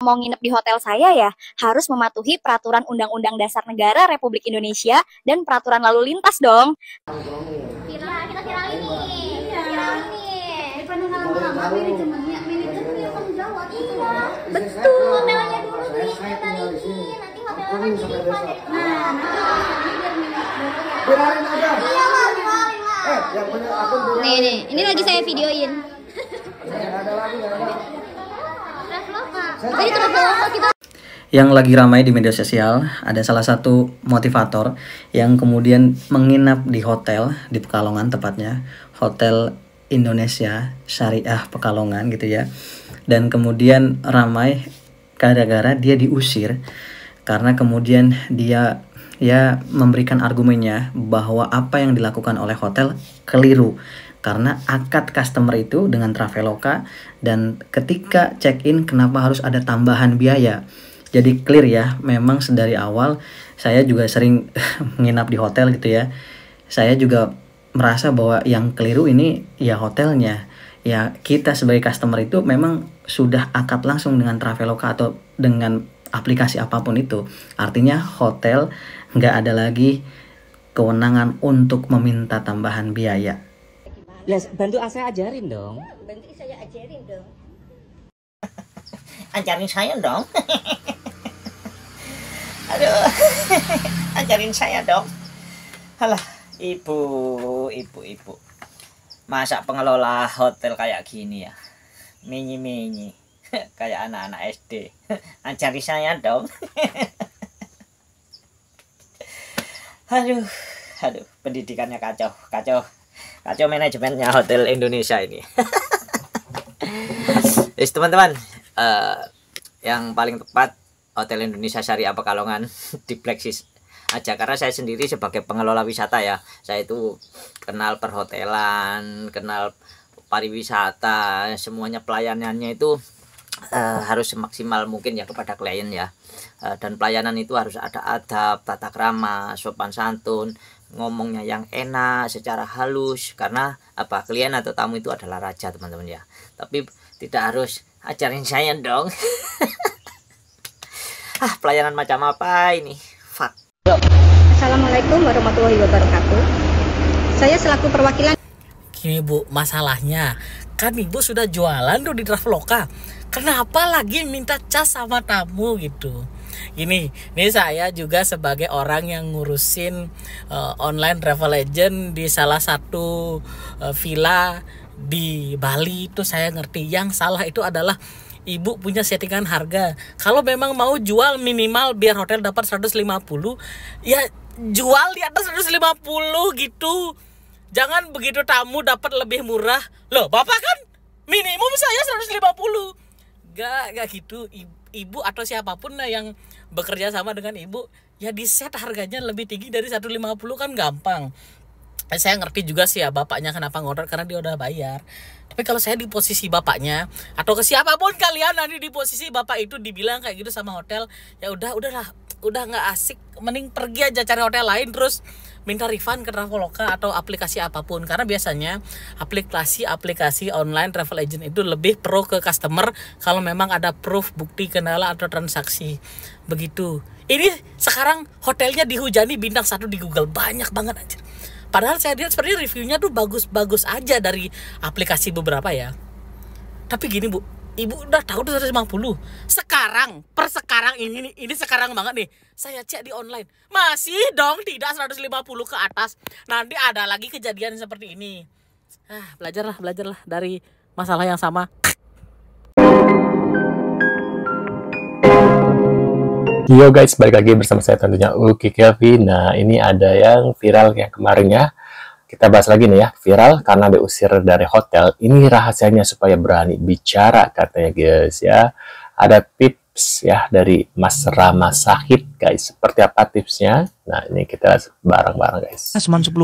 mau nginep di hotel saya ya harus mematuhi peraturan Undang-Undang Dasar Negara Republik Indonesia dan peraturan lalu lintas dong. Kita viralin nih. Viralin nih. Daripada lama-lama manajemennya punya tanggung jawab. Iya, betul. Hotelnya dulu nih kita balikin. Nanti hotelnya kan jadi refund. Nah, viralin aja. Iya lah, viralin lah. Yang punya akun viralin. Nih, ini lagi saya videoin. Ada lagi, ada lagi. Jadi Traveloka kita. Yang lagi ramai di media sosial, ada salah satu motivator yang kemudian menginap di hotel di Pekalongan, tepatnya Hotel Indonesia Syariah Pekalongan gitu ya. Dan kemudian ramai gara-gara dia diusir karena kemudian dia memberikan argumennya bahwa apa yang dilakukan oleh hotel keliru. Karena akad customer itu dengan Traveloka, dan ketika check-in kenapa harus ada tambahan biaya. Jadi clear ya, memang sedari awal saya juga sering menginap di hotel gitu ya. Saya juga merasa bahwa yang keliru ini ya hotelnya. Ya kita sebagai customer itu memang sudah akad langsung dengan Traveloka atau dengan aplikasi apapun itu. Artinya hotel nggak ada lagi kewenangan untuk meminta tambahan biaya. Lah, bantu saya ajarin dong. Bantu saya ajarin dong. Ajarin saya dong. Aduh, ajarin saya dong. Halah, ibu. Masa pengelola hotel kayak gini ya? Minyi-minyi. Kayak anak-anak SD. Ajarin saya dong. Aduh, pendidikannya kacau. Kacau manajemennya Hotel Indonesia ini. Yes, teman-teman, yang paling tepat Hotel Indonesia Syariah Pekalongan di blacklist aja, karena saya sendiri sebagai pengelola wisata ya, saya itu kenal perhotelan, kenal pariwisata, semuanya pelayanannya itu harus semaksimal mungkin ya kepada klien ya. Dan pelayanan itu harus ada adab, tata krama, sopan santun, ngomongnya yang enak, secara halus, karena apa, klien atau tamu itu adalah raja teman-teman ya. Tapi tidak harus ajarin saya dong. Pelayanan macam apa ini? Fuck. Assalamualaikum warahmatullahi wabarakatuh. Saya selaku perwakilan. Gini Bu, masalahnya kan Ibu sudah jualan tuh di Traveloka. Kenapa lagi minta cas sama tamu gitu? Ini saya juga sebagai orang yang ngurusin online travel agent di salah satu villa di Bali itu, saya ngerti yang salah itu adalah Ibu punya settingan harga. Kalau memang mau jual minimal biar hotel dapat 150, ya jual di atas 150 gitu. Jangan begitu tamu dapat lebih murah. Loh, Bapak kan minimum saya 150. Gak gitu. Ibu atau siapapun lah yang bekerja sama dengan Ibu, ya di set harganya lebih tinggi dari 150 kan gampang. Saya ngerti juga sih ya bapaknya kenapa ngorder, karena dia udah bayar. Tapi kalau saya di posisi bapaknya atau ke siapapun kalian nanti di posisi bapak itu dibilang kayak gitu sama hotel, ya udahlah, udah nggak asik, mending pergi aja cari hotel lain terus minta refund ke Traveloka atau aplikasi apapun. Karena biasanya aplikasi online travel agent itu lebih pro ke customer kalau memang ada proof, bukti kendala atau transaksi. Begitu. Ini sekarang hotelnya dihujani bintang 1 di Google, banyak banget anjir. Padahal saya lihat sepertinya reviewnya tuh bagus-bagus aja dari aplikasi beberapa ya. Tapi gini Bu, Ibu udah tahu tuh 150. Sekarang ini sekarang banget nih. Saya cek di online. Masih dong tidak 150 ke atas. Nanti ada lagi kejadian seperti ini. Belajarlah dari masalah yang sama. Yo guys, balik lagi bersama saya tentunya Uki Kevin. Nah, ini ada yang viral yang kemarin ya. Kita bahas lagi nih ya, viral karena diusir dari hotel. Ini rahasianya supaya berani bicara katanya guys ya. Ada tips ya dari Mas Rama Sahid guys. Seperti apa tipsnya? Nah, ini kita bareng-bareng guys. Cuma 10.000.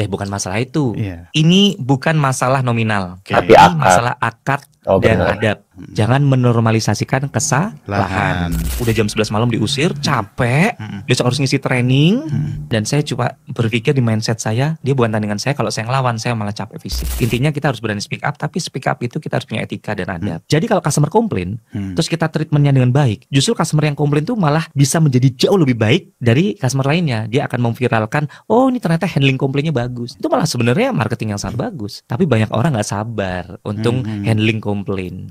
Bukan masalah itu. Ini bukan masalah nominal. Tapi ini akad. masalah akad dan benar. adab. Jangan menormalisasikan kesalahan. Udah jam 11 malam diusir, capek, besok harus ngisi training, dan saya coba berpikir di mindset saya, dia bukan tandingan saya, kalau saya ngelawan saya malah capek fisik. Intinya kita harus berani speak up, tapi speak up itu kita harus punya etika dan adab. Jadi kalau customer komplain, terus kita treatmentnya dengan baik, justru customer yang komplain itu malah bisa menjadi jauh lebih baik dari customer lainnya. Dia akan memviralkan, oh ini ternyata handling komplainnya bagus. Itu malah sebenarnya marketing yang sangat bagus. Tapi banyak orang nggak sabar untuk handling komplain.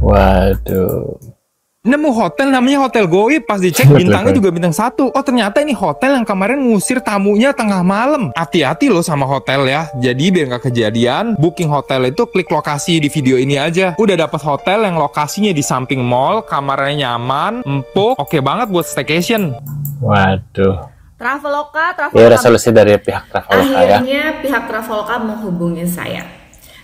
Waduh. Nemu hotel namanya Hotel Goib, pas dicek bintangnya juga bintang 1. Oh ternyata ini hotel yang kemarin ngusir tamunya tengah malam. Hati-hati loh sama hotel ya. Jadi biar nggak kejadian, booking hotel itu klik lokasi di video ini aja. Udah dapat hotel yang lokasinya di samping mall, kamarnya nyaman, empuk, oke banget buat staycation. Waduh. Traveloka Ya resolusi dari pihak Traveloka ya. Akhirnya pihak Traveloka menghubungi saya.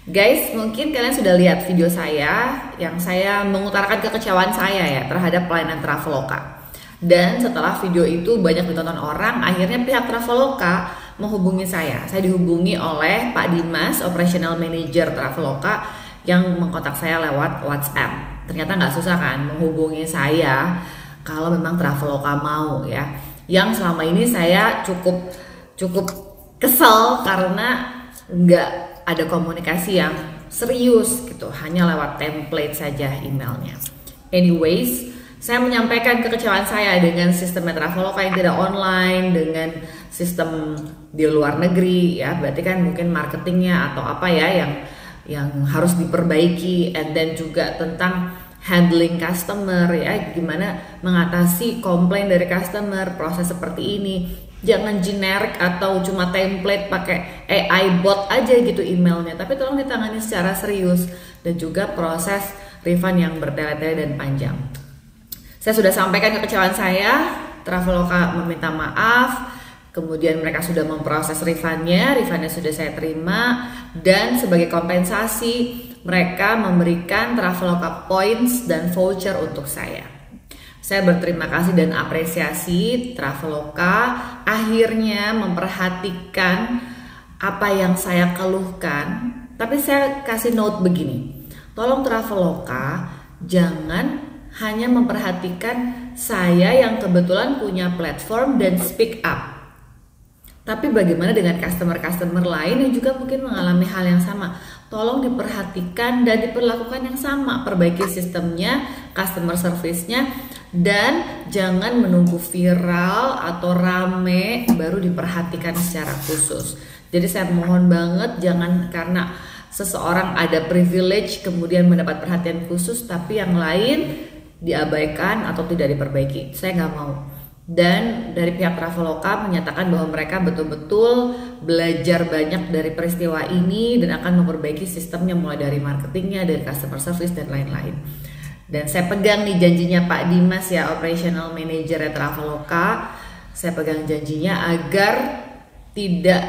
Guys, mungkin kalian sudah lihat video saya yang saya mengutarakan kekecewaan saya ya terhadap pelayanan Traveloka. Dan setelah video itu banyak ditonton orang, akhirnya pihak Traveloka menghubungi saya. Saya dihubungi oleh Pak Dimas, Operational Manager Traveloka, yang mengkontak saya lewat WhatsApp. Ternyata nggak susah kan menghubungi saya kalau memang Traveloka mau ya. Yang selama ini saya cukup kesel karena nggak ada komunikasi yang serius gitu, hanya lewat template saja emailnya. Anyways, saya menyampaikan kekecewaan saya dengan sistem Traveloka yang tidak online, dengan sistem di luar negeri ya, berarti kan mungkin marketingnya atau apa ya yang harus diperbaiki, and then juga tentang handling customer ya, gimana mengatasi komplain dari customer, proses seperti ini. Jangan generic atau cuma template pakai AI bot aja gitu emailnya, tapi tolong ditangani secara serius, dan juga proses refund yang bertele-tele dan panjang. Saya sudah sampaikan kekecewaan saya, Traveloka meminta maaf, kemudian mereka sudah memproses refundnya sudah saya terima, dan sebagai kompensasi mereka memberikan Traveloka points dan voucher untuk saya. Saya berterima kasih dan apresiasi Traveloka akhirnya memperhatikan apa yang saya keluhkan. Tapi saya kasih note begini, tolong Traveloka jangan hanya memperhatikan saya yang kebetulan punya platform dan speak up, tapi bagaimana dengan customer-customer lain yang juga mungkin mengalami hal yang sama. Tolong diperhatikan dan diperlakukan yang sama, perbaiki sistemnya, customer service-nya, dan jangan menunggu viral atau rame baru diperhatikan secara khusus. Jadi saya mohon banget, jangan karena seseorang ada privilege kemudian mendapat perhatian khusus tapi yang lain diabaikan atau tidak diperbaiki. Saya nggak mau. Dan dari pihak Traveloka menyatakan bahwa mereka betul-betul belajar banyak dari peristiwa ini dan akan memperbaiki sistemnya mulai dari marketingnya, dari customer service dan lain-lain. Dan saya pegang nih janjinya Pak Dimas ya, Operational Manager Traveloka. Saya pegang janjinya agar tidak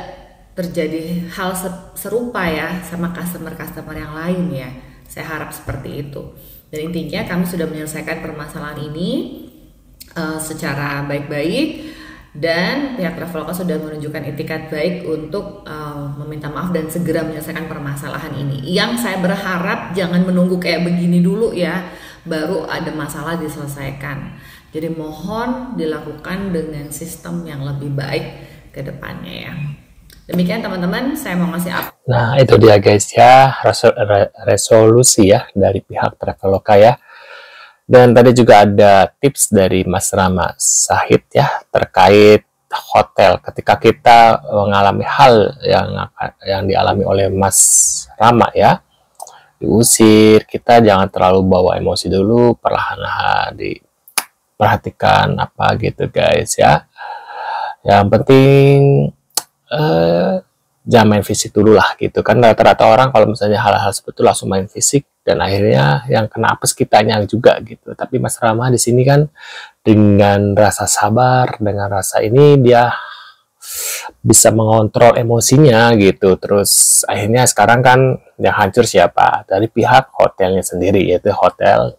terjadi hal serupa ya sama customer-customer yang lain ya. Saya harap seperti itu. Dan intinya kami sudah menyelesaikan permasalahan ini secara baik-baik, dan pihak Traveloka sudah menunjukkan itikat baik untuk meminta maaf dan segera menyelesaikan permasalahan ini. Yang saya berharap jangan menunggu kayak begini dulu ya, baru ada masalah diselesaikan. Jadi mohon dilakukan dengan sistem yang lebih baik ke depannya ya. Demikian teman-teman, saya mau ngasih up. Nah itu dia guys ya, resolusi ya dari pihak Traveloka ya. Dan tadi juga ada tips dari Mas Rama Sahid ya terkait hotel. Ketika kita mengalami hal yang dialami oleh Mas Rama ya, diusir, kita jangan terlalu bawa emosi dulu, perlahan-lahan diperhatikan apa gitu guys ya. Yang penting jangan main fisik dulu lah gitu kan. Rata-rata orang kalau misalnya hal-hal seperti itu langsung main fisik, dan akhirnya yang kena apes kitanya juga gitu. Tapi Mas Rama di sini kan dengan rasa sabar, dengan rasa ini dia bisa mengontrol emosinya gitu. Terus akhirnya sekarang kan yang hancur siapa? Dari pihak hotelnya sendiri, yaitu Hotel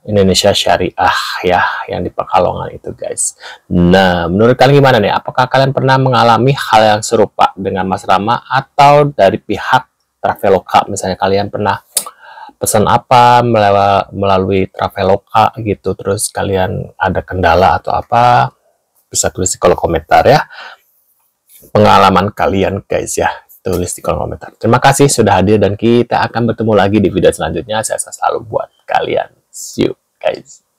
Indonesia Syariah ya, yang di Pekalongan itu guys. Nah menurut kalian gimana nih? Apakah kalian pernah mengalami hal yang serupa dengan Mas Rama, atau dari pihak Traveloka misalnya kalian pernah pesan apa melalui Traveloka gitu, terus kalian ada kendala atau apa, bisa tulis di kolom komentar ya. Pengalaman kalian guys ya, tulis di kolom komentar. Terima kasih sudah hadir dan kita akan bertemu lagi di video selanjutnya. Saya selalu buat kalian. See you guys.